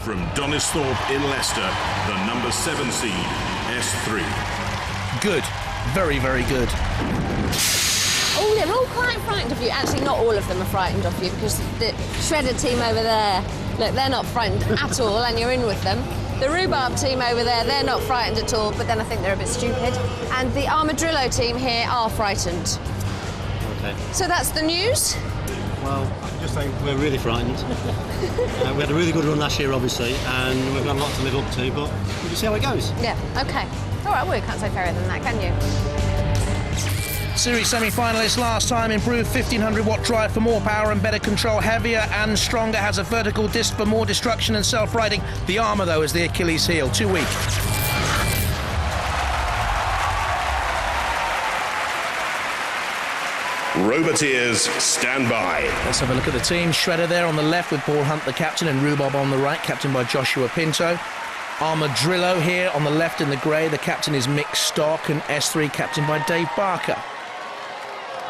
from Donisthorpe in Leicester, the number 7 seed, S3. Good. Very, very good. Oh, they're all quite frightened of you. Actually, not all of them are frightened of you, because the Shredder team over there, look, they're not frightened at all, and you're in with them. The Rhubarb team over there, they're not frightened at all, but then I think they're a bit stupid. And the Armadrillo team here are frightened. OK. So that's the news. Well, I just think we're really frightened. We had a really good run last year, obviously, and we've got a lot to live up to, but we'll see how it goes. Yeah, OK. All right, well, you can't say fairer than that, can you? Series semi-finalist last time, improved 1500-watt drive for more power and better control, heavier and stronger, has a vertical disc for more destruction and self-riding. The armour, though, is the Achilles heel, too weak. Roboteers, stand by. Let's have a look at the team. Shredder there on the left with Paul Hunt, the captain, and Rhubarb on the right, captained by Joshua Pinto. Armadrillo here on the left in the grey. The captain is Mick Stock, and S3 captained by Dave Barker.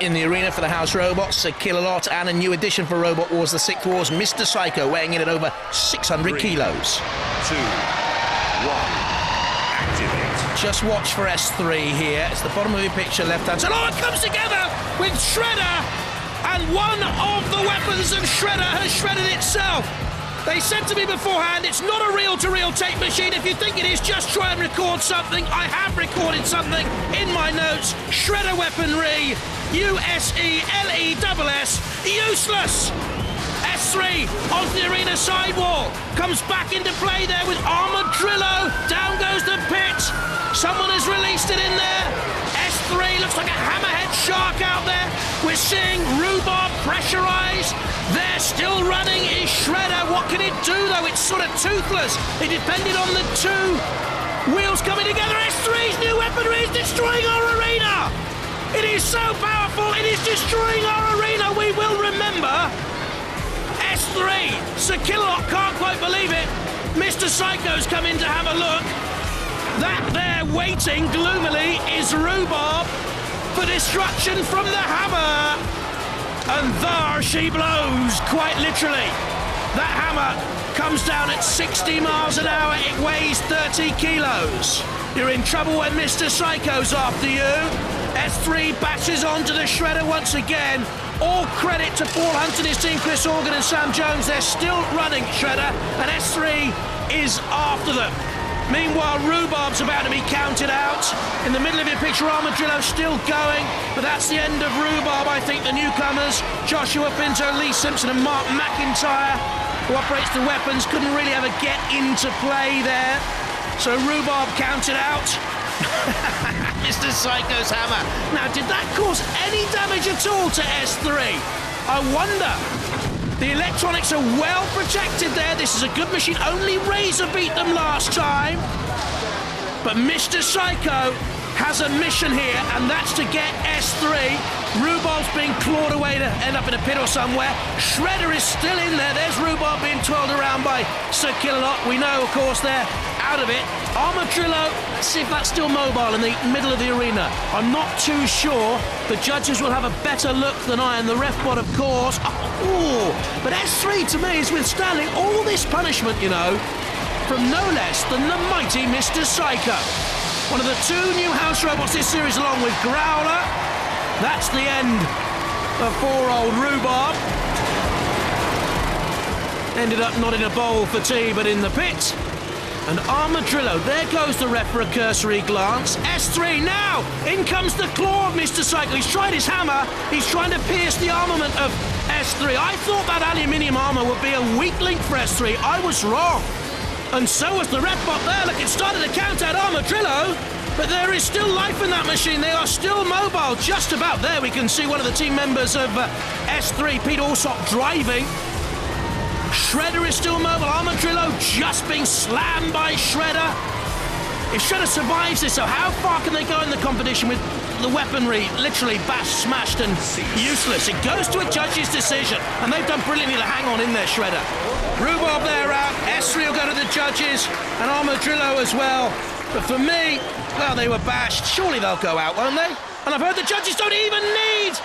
In the arena for the House Robots, Sir Chromalot, and a new addition for Robot Wars, the 6th Wars, Mr. Psycho, weighing in at over 600 3, kilos. 2, 1, activate. Just watch for S3 here. It's the bottom of your picture, left-hand side. Oh, it comes together with Shredder, and one of the weapons of Shredder has shredded itself. They said to me beforehand, it's not a reel-to-reel tape machine. If you think it is, just try and record something. I have recorded something in my notes. Shredder weaponry, USELESS, useless. S3 onto the arena sidewall. Comes back into play there with Armadrillo. Down goes the pit. Someone has released it in there. S3 looks like a hammerhead shark out there. We're seeing Rhubarb pressurised. They're still running. Is Shredder. What can it do, though? It's sort of toothless. It depended on the two wheels coming together. S3's new weaponry is destroying our arena. It is so powerful. It is destroying our arena. We will remember. S3. Sir Chromalot can't quite believe it. Mr. Psycho's come in to have a look. That there waiting gloomily is Rhubarb for destruction from the hammer. And there she blows, quite literally. That hammer comes down at 60 miles an hour. It weighs 30 kilos. You're in trouble when Mr. Psycho's after you. S3 bashes onto the Shredder once again. All credit to Paul Hunt and his team, Chris Organ and Sam Jones. They're still running Shredder, and S3 is after them. Meanwhile, Rhubarb's about to be counted out. In the middle of your picture, Armadrillo still going, but that's the end of Rhubarb. I think the newcomers, Joshua Pinto, Lee Simpson and Mark McIntyre, who operates the weapons, couldn't really ever get into play there. So Rhubarb counted out. Mr. Psycho's hammer. Now, did that cause any damage at all to S3? I wonder. The electronics are well protected there. This is a good machine. Only Razor beat them last time. But Mr. Psycho has a mission here, and that's to get S3. Rhubarb's being clawed away to end up in a pit or somewhere. Shredder is still in there. There's Rhubarb being twirled around by Sir Chromalot. We know, of course, they're out of it. Armadrillo, let's see if that's still mobile in the middle of the arena. I'm not too sure. The judges will have a better look than I, and the ref bot, of course. Oh, but S3 to me is withstanding all this punishment, you know, from no less than the mighty Mr. Psycho. One of the two new house robots this series, along with Growler. That's the end of poor old Rhubarb. Ended up not in a bowl for tea, but in the pit. And Armadrillo, there goes the ref for a cursory glance. S3 now, in comes the claw of Mr. Psycho. He's tried his hammer, he's trying to pierce the armament of S3. I thought that aluminium armour would be a weak link for S3. I was wrong. And so was the ref bot there. Look, it started to count out Armadrillo, but there is still life in that machine. They are still mobile, just about there. We can see one of the team members of S3, Pete Alsop, driving. Shredder is still mobile. Armadrillo just being slammed by Shredder. If Shredder survives this, so how far can they go in the competition with the weaponry literally bashed, smashed and useless? It goes to a judge's decision, and they've done brilliantly to hang on in there, Shredder. Rhubarb there out. S3 will go to the judges, and Armadrillo as well. But for me, well, they were bashed. Surely they'll go out, won't they? And I've heard the judges don't even need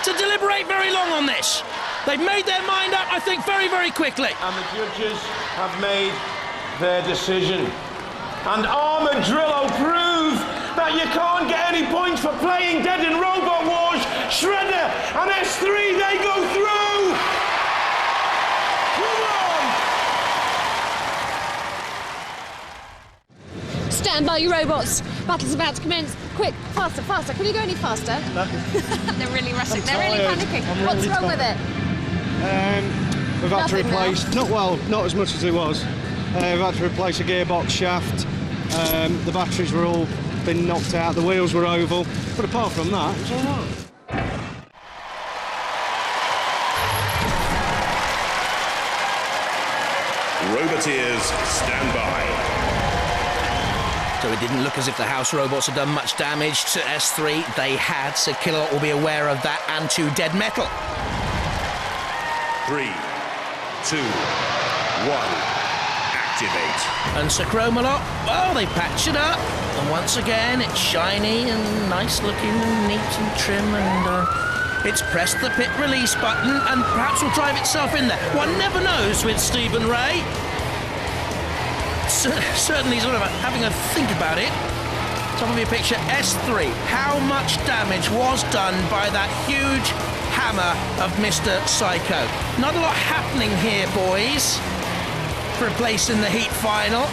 to deliberate very long on this. They've made their mind up, I think, very, very quickly. And the judges have made their decision. And Armadrillo prove that you can't get any points for playing dead in Robot Wars. Shredder and S3, they go through! Come on! Stand by, you robots. Battle's about to commence. Quick, faster, faster. Can you go any faster? They're really rushing. They're really panicking. What's wrong with it? We've had to Nothing replace, not as much as it was. We've had to replace a gearbox shaft. The batteries were all been knocked out, the wheels were oval. But apart from that, it's all right. Roboteers, stand by. So it didn't look as if the house robots had done much damage to S3. They had, so Chromalot will be aware of that, and to dead metal. 3, 2, 1. Activate. And Sir Chromalot, well, they patched it up. And once again, it's shiny and nice looking and neat and trim, and it's pressed the pit release button and perhaps will drive itself in there. One never knows with Stephen Ray. Certainly sort of having a think about it. Top of your picture, S3. How much damage was done by that huge hammer of Mr. Psycho? Not a lot happening here, boys, for a place in the heat final.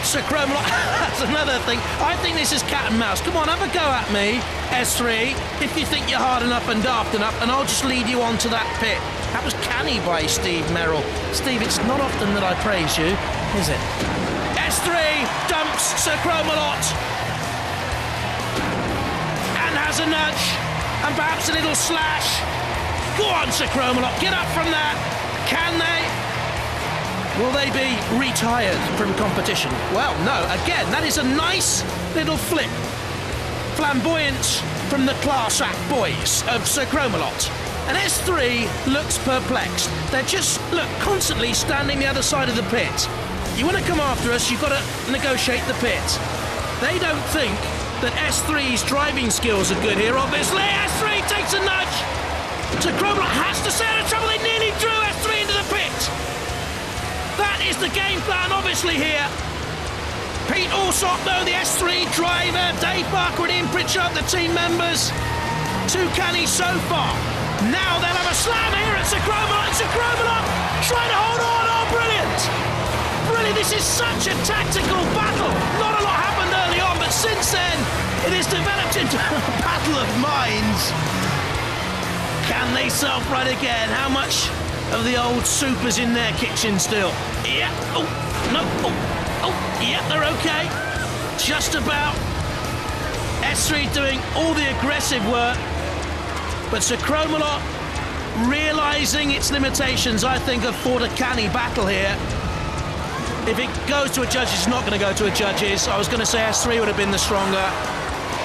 Sir Chromalot, that's another thing. I think this is cat and mouse. Come on, have a go at me, S3, if you think you're hard enough and daft enough, and I'll just lead you on to that pit. That was canny by Steve Merrill. Steve, it's not often that I praise you, is it? S3 dumps Sir Chromalot and has a nudge and perhaps a little slash. Go on, Sir Chromalot, get up from that. Can they? Will they be retired from competition? Well, no. Again, that is a nice little flip. Flamboyance from the class act boys of Sir Chromalot. And S3 looks perplexed. They're just, look, constantly standing the other side of the pit. You want to come after us, you've got to negotiate the pit. They don't think that S3's driving skills are good here, obviously. S3 takes a nudge. Sir Chromalot has to stay out of trouble. They nearly drew S3 into the pit. That is the game plan, obviously, here. Pete Alsop, though, the S3 driver. Dave Barker and Ian Pritchard, the team members. Too canny so far. Now they'll have a slam here at Sir Chromalot. Sir Chromalot trying to hold on. Oh, brilliant. Brilliant. This is such a tactical battle. Not a lot happened early on, but since then, it has developed into a battle of minds. Can they self-right again? How much of the old supers in their kitchen still? Yeah. Oh, no. Oh, yeah, they're okay. Just about. S3 doing all the aggressive work. But Sir Chromalot, realising its limitations, I think, have fought a canny battle here. If it goes to a judge, it's not going to go to a judges. I was going to say S3 would have been the stronger.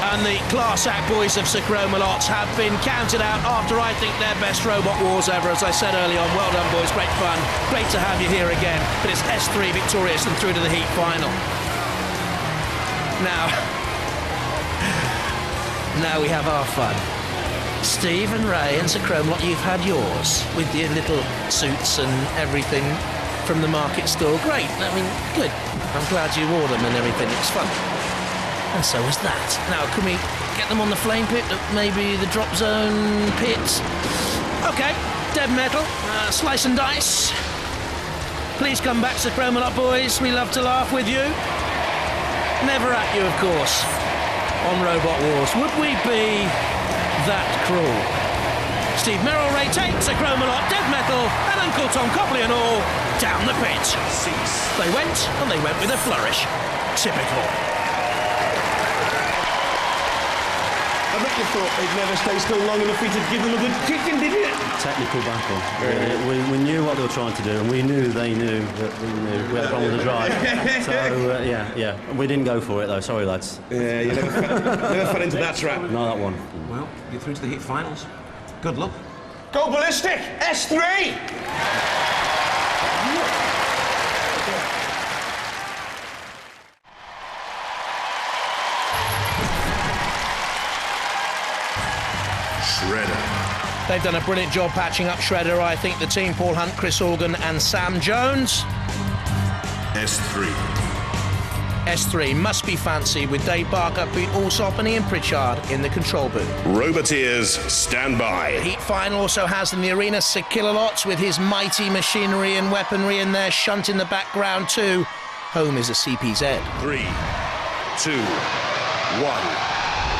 And the class act boys of Sir Chromalot have been counted out after, I think, their best Robot Wars ever. As I said early on, well done, boys, great fun. Great to have you here again. But it's S3 victorious and through to the heat final. Now we have our fun. Steve and Ray and Sir Chromalot, you've had yours with your little suits and everything from the market stall. Great, I mean, good. I'm glad you wore them and everything, it's fun. And so was that. Now, can we get them on the flame pit, maybe the drop zone pit? Okay, dead metal, slice and dice. Please come back, Sir Chromalot boys, we love to laugh with you. Never at you, of course, on Robot Wars. Would we be that cruel? Steve Merrill, Ray Tate, Sir Chromalot, dead metal, and Uncle Tom Copley and all down the pit. They went, and they went with a flourish. Typical. I bet you thought they'd never stay still long enough for you to give them a good kicking, did you? Technical battle. We knew what they were trying to do, and we knew they knew that we had a problem with the drive. So, yeah. We didn't go for it, though. Sorry, lads. Yeah, you never fell into that trap. Not that one. Well, you're through to the heat finals. Good luck. Go ballistic! S3! Shredder. They've done a brilliant job patching up Shredder, I think, the team, Paul Hunt, Chris Organ and Sam Jones. S3. S3 must be fancied with Dave Barker, Pete Alsop and Ian Pritchard in the control booth. Roboteers, stand by. Heat final also has in the arena Sir Chromalot with his mighty machinery and weaponry in there, Shunt in the background too. Home is a CPZ. 3, 2, 1,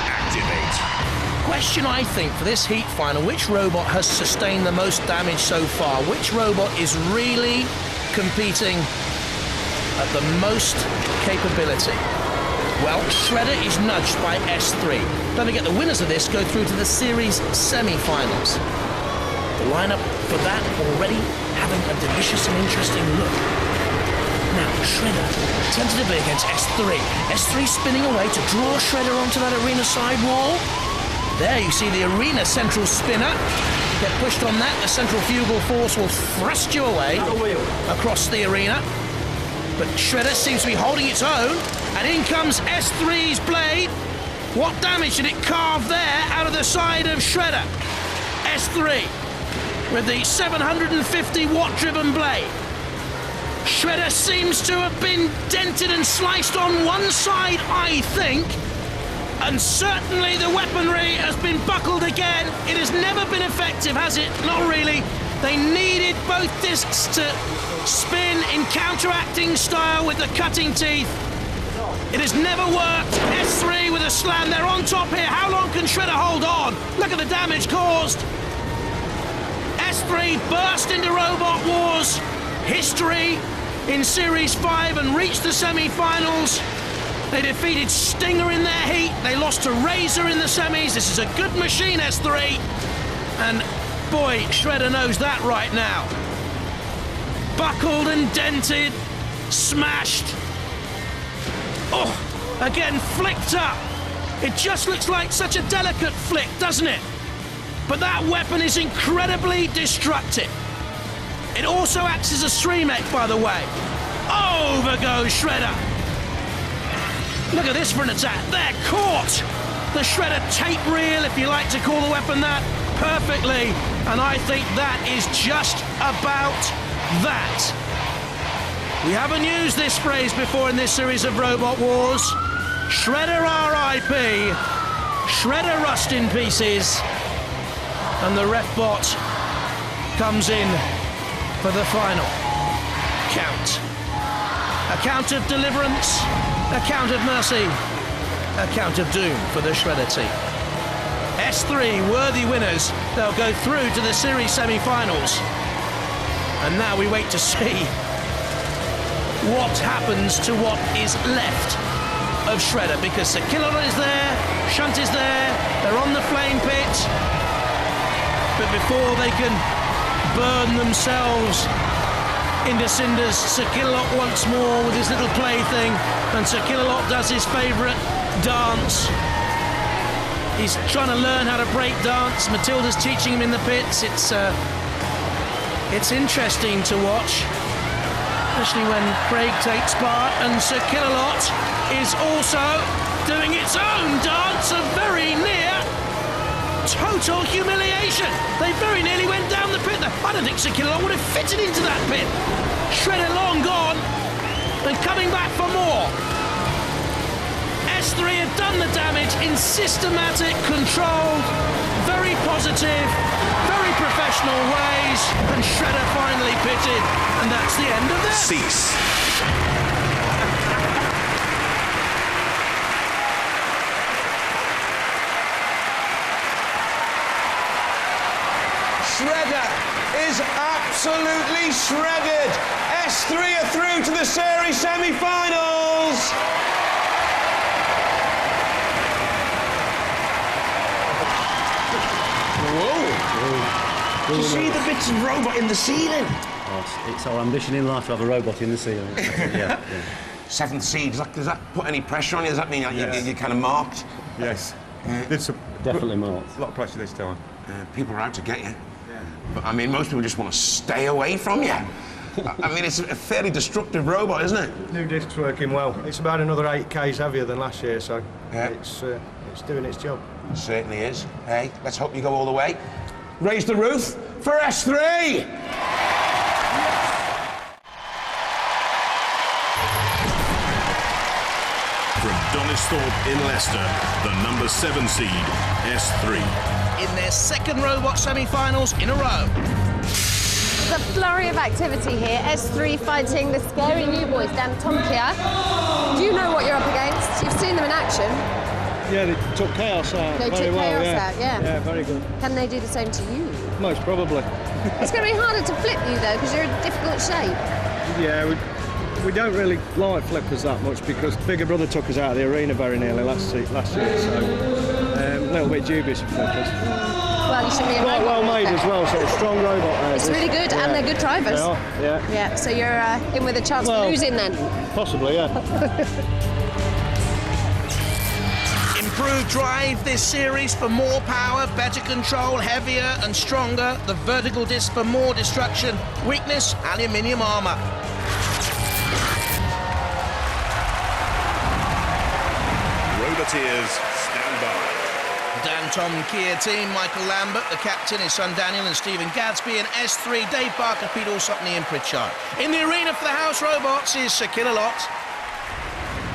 activate. Question, I think, for this heat final, which robot has sustained the most damage so far? Which robot is really competing at the most capability? Well, Shredder is nudged by S3. Don't forget, the winners of this go through to the series semi-finals. The lineup for that already having a delicious and interesting look. Now, Shredder, tentatively against S3. S3 spinning away to draw Shredder onto that arena sidewall. There you see the arena central spinner. Get pushed on that, the central fugal force will thrust you away across the arena. But Shredder seems to be holding its own, and in comes S3's blade. What damage did it carve there out of the side of Shredder? S3 with the 750 watt driven blade. Shredder seems to have been dented and sliced on one side, I think. And certainly the weaponry has been buckled again. It has never been effective, has it? Not really. They needed both discs to spin in counteracting style with the cutting teeth. It has never worked. S3 with a slam. They're on top here. How long can Shredder hold on? Look at the damage caused. S3 burst into Robot Wars history in Series 5 and reached the semi-finals. They defeated Stinger in their heat. They lost to Razor in the semis. This is a good machine, S3. And boy, Shredder knows that right now. Buckled and dented, smashed. Oh, again, flicked up. It just looks like such a delicate flick, doesn't it? But that weapon is incredibly destructive. It also acts as a stream mech, by the way. Over goes Shredder. Look at this for an attack. They're caught. The Shredder tape reel, if you like to call the weapon that, perfectly. And I think that is just about that. We haven't used this phrase before in this series of Robot Wars. Shredder R.I.P. Shredder rust in pieces. And the ref bot comes in for the final count. A count of deliverance, a count of mercy, a count of doom for the Shredder team. S3 worthy winners. They'll go through to the series semi-finals. And now we wait to see what happens to what is left of Shredder, because Sir Chromalot is there, Shunt is there, they're on the flame pit. But before they can burn themselves into cinders, Sir Chromalot once more with his little plaything, and Sir Chromalot does his favourite dance. He's trying to learn how to break dance. Matilda's teaching him in the pits. It's interesting to watch, especially when Craig takes part, and Sir Chromalot is also doing its own dance of very near total humiliation. They very nearly went down the pit. I don't think Sir Chromalot would have fitted into that pit. Shredder long gone and coming back for more. S3 have done the damage in systematic, controlled, very positive, very professional ways, and Shredder finally pitted, and that's the end of this. Cease. Shredder is absolutely shredded. S3 are through to the series semi-finals. Whoa. Do you see the bits of robot in the ceiling? Oh, it's our ambition in life to have a robot in the ceiling. Yeah. Seventh seed, does that put any pressure on you? Does that mean you're kind of marked? Yes. Definitely marked. A lot of pressure this time. People are out to get you. But I mean, most people just want to stay away from you. I mean, it's a fairly destructive robot, isn't it? New disc's working well. It's about another 8 k's heavier than last year, so Yeah. it's doing its job. It certainly is. Hey, let's hope you go all the way. Raise the roof for S3! Donisthorpe in Leicester, the number 7 seed, S3. In their second robot semi-finals in a row. There's a flurry of activity here. S3 fighting the scary new boys, Dantomkia. Do you know what you're up against? You've seen them in action. Yeah, they took Chaos out They very took well. Chaos Yeah. out, yeah. Yeah, very good. Can they do the same to you? Most probably. It's going to be harder to flip you, though, because you're in difficult shape. Yeah, we don't really like flippers that much because bigger brother took us out of the arena very nearly last year, so a little bit dubious of flippers. Well, you should be a Quite robot. well made as well, so a strong robot there. It's really good, and they're good drivers. They are, yeah. Yeah, so you're in with a chance of losing then. Possibly, yeah. Improved drive this series for more power, better control, heavier and stronger. The vertical disc for more destruction. Weakness, aluminium armour. Roboteers, stand by. Dantomkia team, Michael Lambert, the captain, his son Daniel and Stephen Gadsby, and S3, Dave Barker, Pete Alsop, Ian Pritchard. In the arena for the house robots is Sir Chromalot.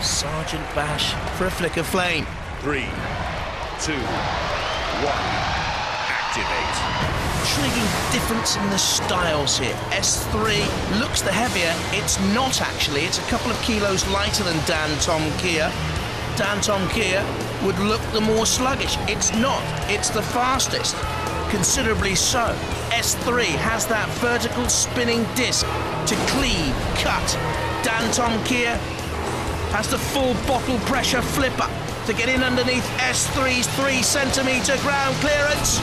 Sergeant Bash for a flick of flame. 3, 2, 1, activate. Intriguing difference in the styles here. S3 looks the heavier. It's not actually. It's a couple of kilos lighter than Dantomkia. Dantomkia would look the more sluggish. It's not. It's the fastest. Considerably so. S3 has that vertical spinning disc to cleave, cut. Dantomkia has the full bottle pressure flipper to get in underneath S3's 3 centimetre ground clearance.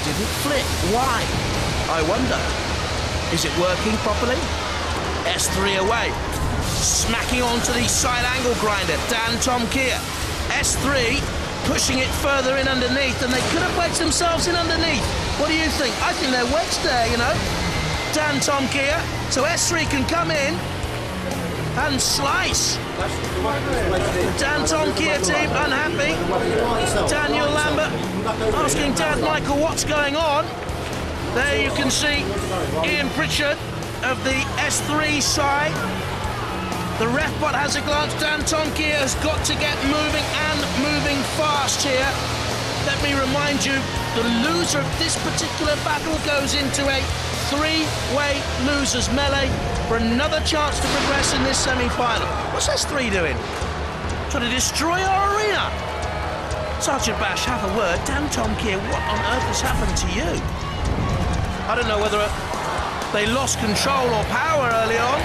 Didn't flip. Why? I wonder. Is it working properly? S3 away. Smacking onto the side angle grinder. Dantomkia. S3 pushing it further in underneath, and they could have wedged themselves in underneath. What do you think? I think they're wedged there, you know. Dantomkia. So S3 can come in and slice. The Dantomkia team unhappy. Daniel Lambert asking Dad Michael what's going on. There you can see Ian Pritchard of the S3 side. The ref bot has a glance. Dantomkia has got to get moving and moving fast here. Let me remind you, the loser of this particular battle goes into a 3-way losers melee for another chance to progress in this semi-final. What's S3 doing? Trying to destroy our arena. Sergeant Bash, have a word. Dantomkia, what on earth has happened to you? I don't know whether they lost control or power early on.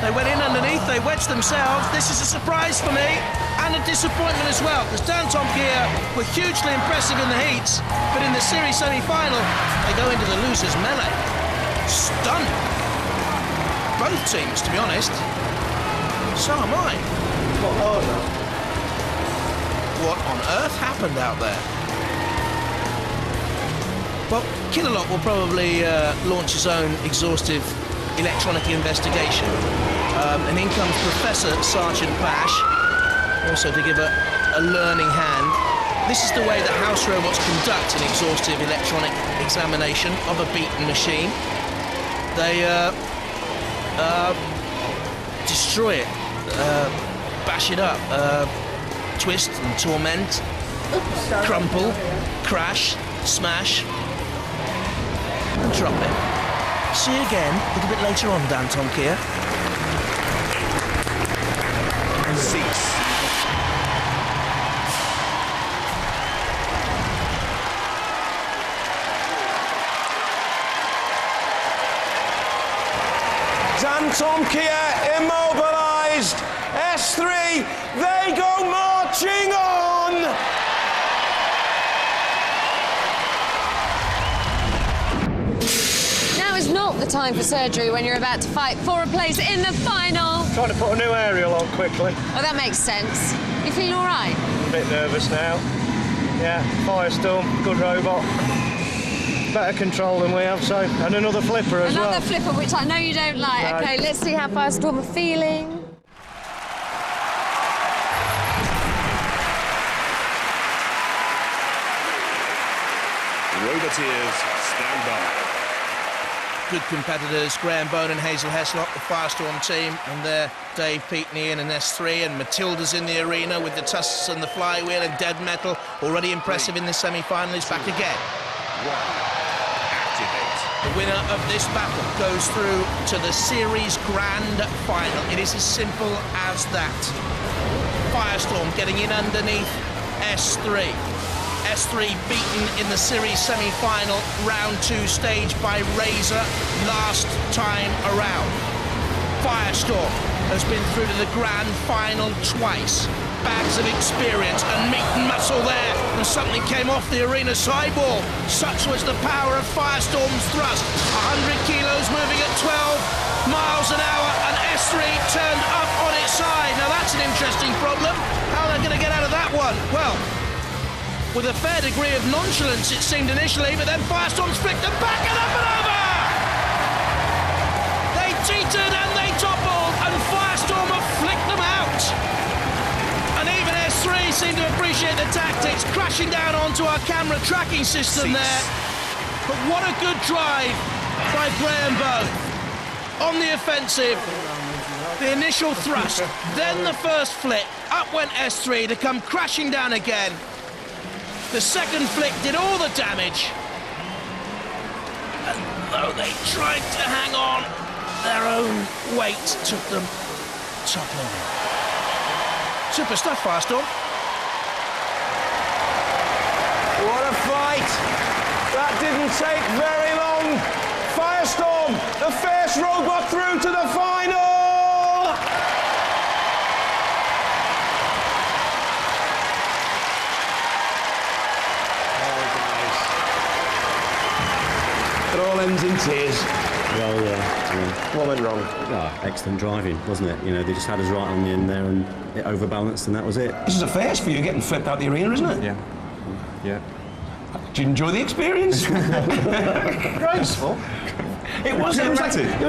They went in underneath, they wedged themselves. This is a surprise for me and a disappointment as well, because Dantomkia were hugely impressive in the heats, but in the series semi-final, they go into the losers melee. Stunned. Both teams, to be honest. So am I. What on earth happened out there? Well, Chromalot will probably launch his own exhaustive electronic investigation. And in comes Professor Sergeant Bash, also to give a learning hand. This is the way that house robots conduct an exhaustive electronic examination of a beaten machine. They destroy it, bash it up, twist and torment, crumple, crash, smash, and drop it. See you again a little bit later on, Dantomkia. Cease. Dantomkia immobilised. S3, they go marching on. Now is not the time for surgery when you're about to fight for a place in the final. Trying to put a new aerial on quickly. Oh, that makes sense. You feeling all right? A bit nervous now. Yeah, Firestorm, good robot. Better control than we have, so. And another flipper as well. Another flipper, which I know you don't like. No. OK, let's see how Firestorm are feeling. Roboteers, stand by. good competitors, Graham Bone and Hazel Heslop, the Firestorm team, and their Dave, Pete, and Ian and S3, and Matilda's in the arena with the Tusks and the Flywheel and Dead Metal, already impressive in the semi-final, is back again. The winner of this battle goes through to the series grand final. It is as simple as that. Firestorm getting in underneath S3. S3 beaten in the series semi-final round 2 stage by Razor last time around. Firestorm has been through to the grand final twice. Bags of experience and meat and muscle there, and something came off the arena sidewall. Such was the power of Firestorm's thrust. 100 kilos moving at 12 miles an hour, and S3 turned up on its side. Now that's an interesting problem. How are they going to get out of that one? Well, with a fair degree of nonchalance, it seemed initially, but then Firestorm's flicked them back and up and over! They teetered and they toppled, and Firestorm have flicked them out! And even S3 seemed to appreciate the tactics, crashing down onto our camera tracking system there. But what a good drive by Graham Bone. On the offensive, the initial thrust, then the first flick, up went S3 to come crashing down again. The second flick did all the damage. And though they tried to hang on, their own weight took them toppling. Super stuff, Firestorm. What a fight! That didn't take very long. Firestorm, the first robot through to the final! It all ends in tears. Well, yeah. What went wrong? Oh, excellent driving, wasn't it? You know, they just had us right on the end there and it overbalanced and that was it. This is a first for you getting flipped out the arena, isn't it? Yeah. Yeah. Did you enjoy the experience? Graceful. It was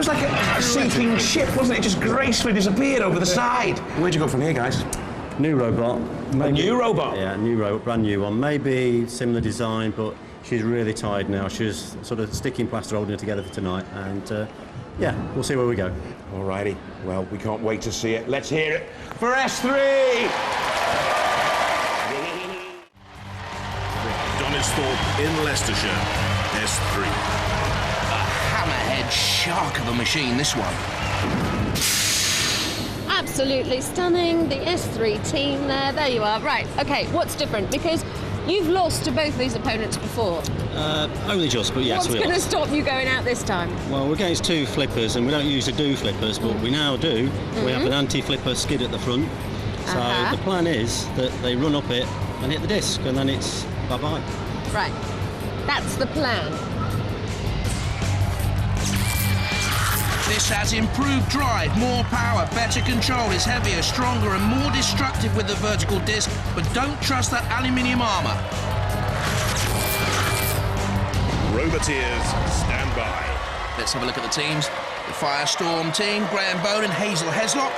like a sinking ship, wasn't it? It just gracefully disappeared over the side. Where'd you go from here, guys? New robot. A new robot? Yeah, new robot, brand new one. Maybe similar design, but she's really tired now. She's sort of sticking plaster holding her together for tonight. And yeah, we'll see where we go. Alrighty. Well, we can't wait to see it. Let's hear it for S3! Donisthorpe in Leicestershire, S3. A hammerhead shark of a machine, this one. Absolutely stunning. The S3 team there you are. Right, okay, what's different? Because you've lost to both these opponents before. Only just, but yes, What's going to stop you going out this time? Well, we're against 2 flippers, and we don't usually do flippers, but we now do. We have an anti-flipper skid at the front. So the plan is that they run up it and hit the disc, and then it's bye-bye. Right, that's the plan. This has improved drive, more power, better control, is heavier, stronger and more destructive with the vertical disc, but don't trust that aluminium armour. Roboteers, stand by. Let's have a look at the teams. The Firestorm team, Graham Bone and Hazel Heslop.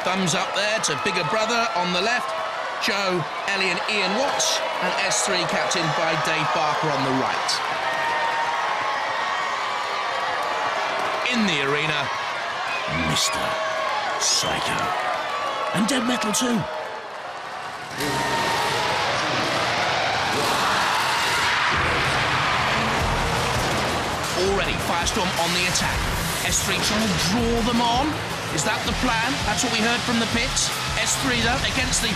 Thumbs up there to bigger brother on the left, Joe, Ellie and Ian Watts, and S3 captained by Dave Barker on the right. In the arena, Mr. Psycho. And Dead Metal too. Already Firestorm on the attack. S3 trying to draw them on. Is that the plan? That's what we heard from the pits. S3 though, against the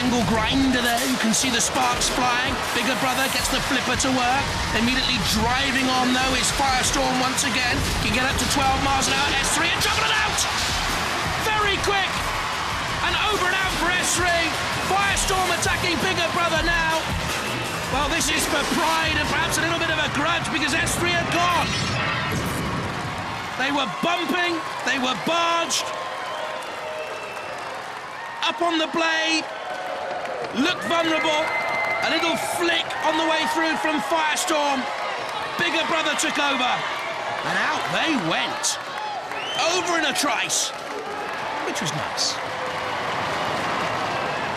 angle grinder there. You can see the sparks flying. Bigger brother gets the flipper to work. Immediately driving on though is Firestorm once again. Can get up to 12 miles an hour. S3 and jumping it out! Very quick! And over and out for S3. Firestorm attacking bigger brother now. Well, this is for pride and perhaps a little bit of a grudge because S3 are gone. They were bumping, they were barged. Up on the blade, looked vulnerable. A little flick on the way through from Firestorm. Bigger brother took over. And out they went. Over in a trice, which was nice.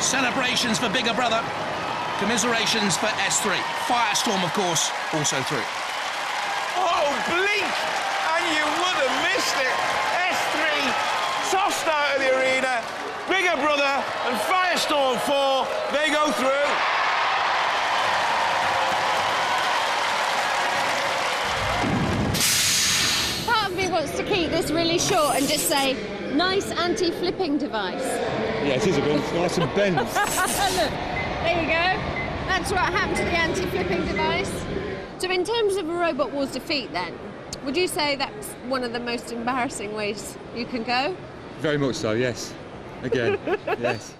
Celebrations for bigger brother. Commiserations for S3. Firestorm, of course, also through. Oh, bleak! And you would have missed it. S3 tossed out of the arena. Bigger Brother and Firestorm IV, they go through. Part of me wants to keep this really short and just say, nice anti-flipping device. Yeah, it is a bit nice and bent. Look, there you go. That's what happened to the anti-flipping device. So in terms of a Robot Wars defeat then, would you say that's one of the most embarrassing ways you can go? Very much so, yes. Again, yes.